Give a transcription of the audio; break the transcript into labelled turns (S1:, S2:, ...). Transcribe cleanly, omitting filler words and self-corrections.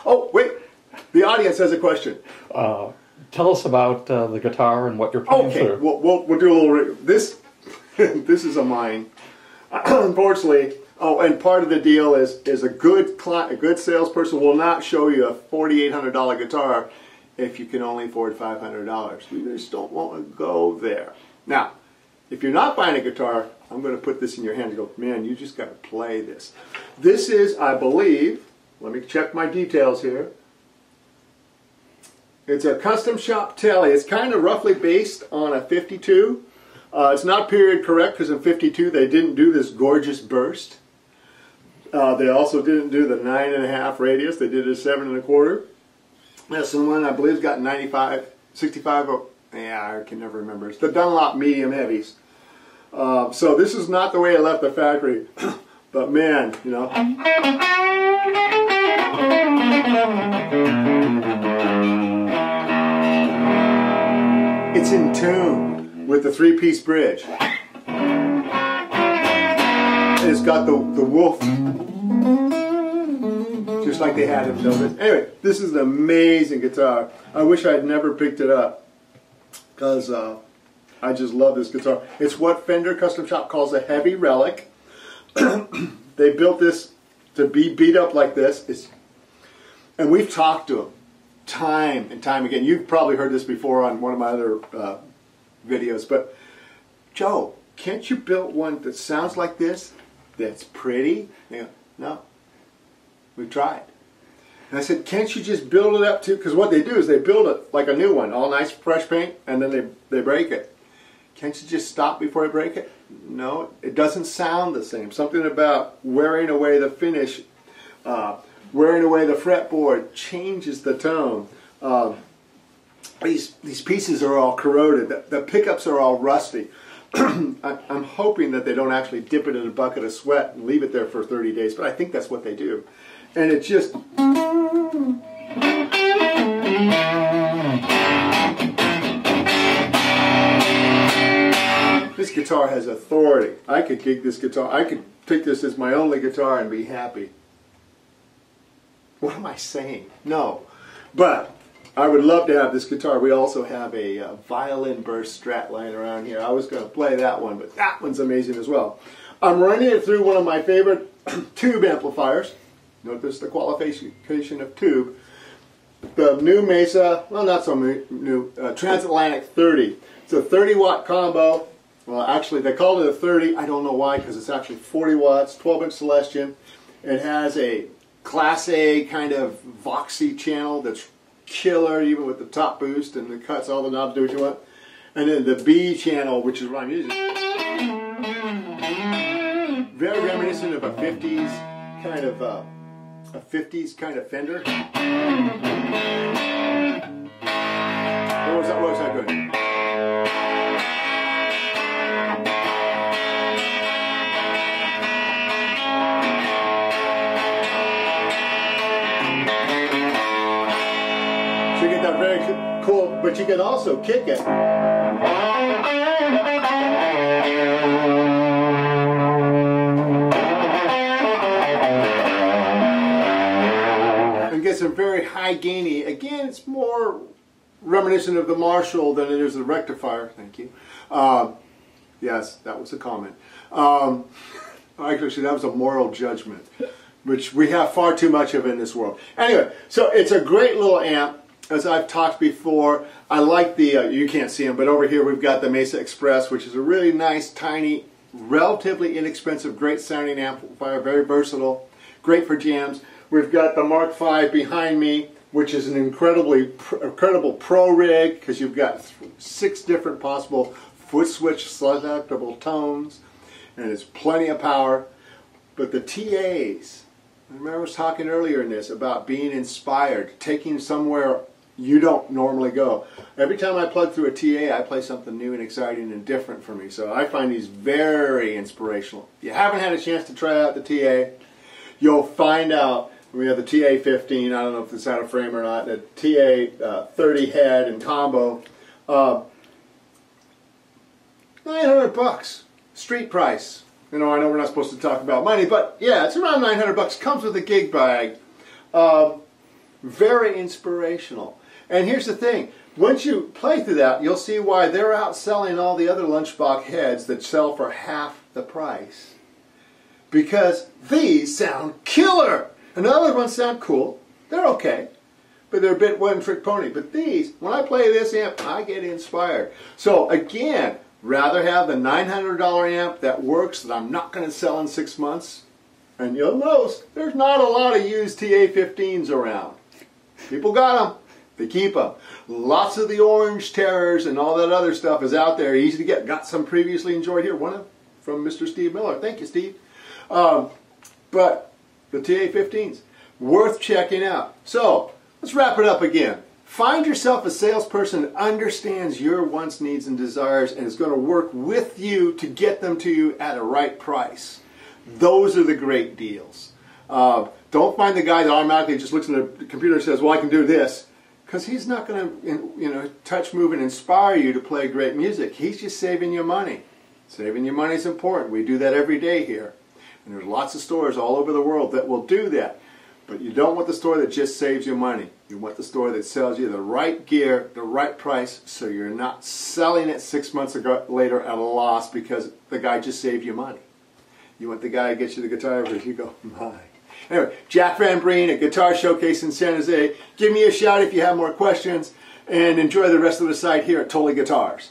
S1: Oh, wait. The audience has a question.
S2: Tell us about the guitar and what you're playing through.
S1: Okay, we'll do a little... This is a mine. Unfortunately, and part of the deal is a good salesperson will not show you a $4,800 guitar if you can only afford $500. We just don't want to go there. Now, if you're not buying a guitar, I'm going to put this in your hand and go, man, you just got to play this. This is, I believe, let me check my details here. It's a Custom Shop Tele. It's kind of roughly based on a 52. It's not period correct because in 52 they didn't do this gorgeous burst. They also didn't do the 9.5 radius. They did a 7 1/4. This one I believe has got 95, 65. Yeah, I can never remember. It's the Dunlop medium heavies. So this is not the way it left the factory. But man, you know. It's in tune with the 3-piece bridge. It's got the wolf, just like they had in Velvet. Anyway, this is an amazing guitar. I wish I had never picked it up because I just love this guitar. It's what Fender Custom Shop calls a heavy relic. They built this to be beat up like this. And we've talked to them time and time again. You've probably heard this before on one of my other videos, but Joe, can't you build one that sounds like this, that's pretty? They go, no, we've tried. And I said, can't you just build it up to, because what they do is they build it like a new one, all nice fresh paint, and then they break it. Can't you just stop before I break it? No, it doesn't sound the same. Something about wearing away the finish, wearing away the fretboard changes the tone. These pieces are all corroded. The pickups are all rusty. I'm hoping that they don't actually dip it in a bucket of sweat and leave it there for 30 days, but I think that's what they do. And it just... This guitar has authority. I could gig this guitar. I could take this as my only guitar and be happy. What am I saying? No. But I would love to have this guitar. We also have a violin burst Strat lying around here. I was going to play that one, but that one's amazing as well. I'm running it through one of my favorite tube amplifiers. Notice the qualification of tube. The new Mesa, well, not so new, Trans Atlantic 30. It's a 30-watt combo. Well, actually, they called it a 30. I don't know why, because it's actually 40 watts, 12-inch Celestion. It has a Class A kind of Voxy channel that's killer, even with the top boost, and it cuts all the knobs, do what you want. And then the B channel, which is what I'm using. Very reminiscent of a 50s kind of Fender. What was that doing? So you get that very cool, but you can also kick it. And get some very high gainy. Again, it's more reminiscent of the Marshall than it is the rectifier. Thank you. Yes, that was a comment. Actually, that was a moral judgment, which we have far too much of in this world. Anyway, so it's a great little amp. As I've talked before, I like the, you can't see them, but over here we've got the Mesa Express, which is a really nice, tiny, relatively inexpensive, great sounding amplifier, very versatile, great for jams. We've got the Mark V behind me, which is an incredible pro rig, because you've got 6 different possible foot switch selectable tones, and it's plenty of power. But the TAs, I remember I was talking earlier in this about being inspired, taking somewhere you don't normally go. Every time I plug through a TA, I play something new and exciting and different for me. So I find these very inspirational. If you haven't had a chance to try out the TA, you'll find out. We have the TA-15, I don't know if it's out of frame or not, the TA-30 head and combo. 900 bucks, street price. You know, I know we're not supposed to talk about money, but yeah, it's around 900 bucks. Comes with a gig bag. Very inspirational. And here's the thing. Once you play through that, you'll see why they're outselling all the other lunchbox heads that sell for half the price. Because these sound killer. And the other ones sound cool. They're okay. But they're a bit one-trick pony. But these, when I play this amp, I get inspired. So again, rather have the $900 amp that works that I'm not going to sell in 6 months. And you'll notice there's not a lot of used TA15s around. People got them. They keep them. Lots of the Orange Terrors and all that other stuff is out there. Easy to get. Got some previously enjoyed here. One from Mr. Steve Miller. Thank you, Steve. But the TA15s, worth checking out. So, let's wrap it up again. Find yourself a salesperson that understands your wants, needs, and desires and is going to work with you to get them to you at a right price. Those are the great deals. Don't find the guy that automatically just looks at the computer and says, well, I can do this. Because he's not going to touch, move, and inspire you to play great music. He's just saving you money. Saving you money is important. We do that every day here. And there's lots of stores all over the world that will do that. But you don't want the store that just saves you money. You want the store that sells you the right gear, the right price, so you're not selling it 6 months later at a loss because the guy just saved you money. You want the guy to get you the guitar where you go, my. Anyway, Jack Van Breen at Guitar Showcase in San Jose. Give me a shout if you have more questions, and enjoy the rest of the site here at Totally Guitars.